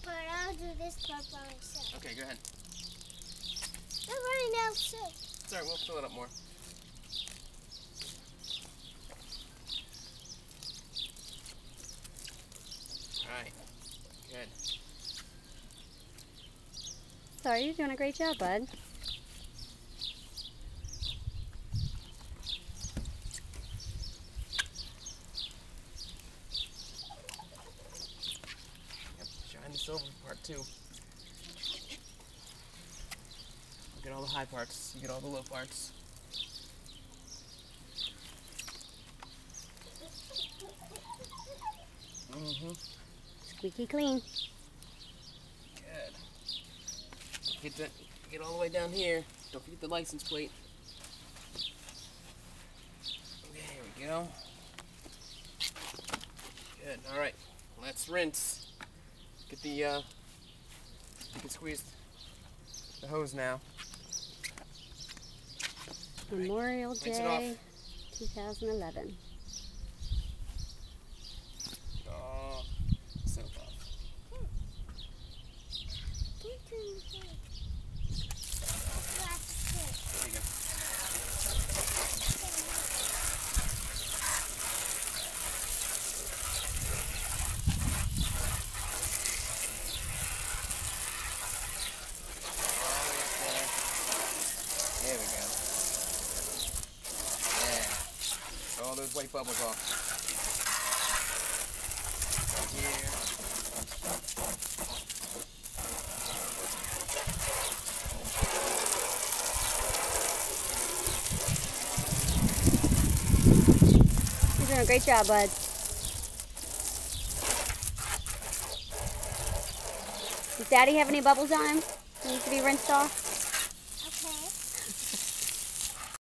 part. I'll do this part by myself. Okay, go ahead. I'm running out soon. It's alright, we'll fill it up more. Alright, good. Sorry, you're doing a great job, bud. Yep, shine the silver part too. You get all the high parts, you get all the low parts. Squeaky clean. Good. Get all the way down here. Don't forget the license plate. There we go. Good. All right. Let's rinse. Get the you can squeeze the hose now. Memorial Rinse it Day, off. 2011. Oh, soap off. There you go. There we go. Yeah. All those white bubbles off. Right here. You're doing a great job, bud. Does Daddy have any bubbles on him? Needs to be rinsed off? Okay.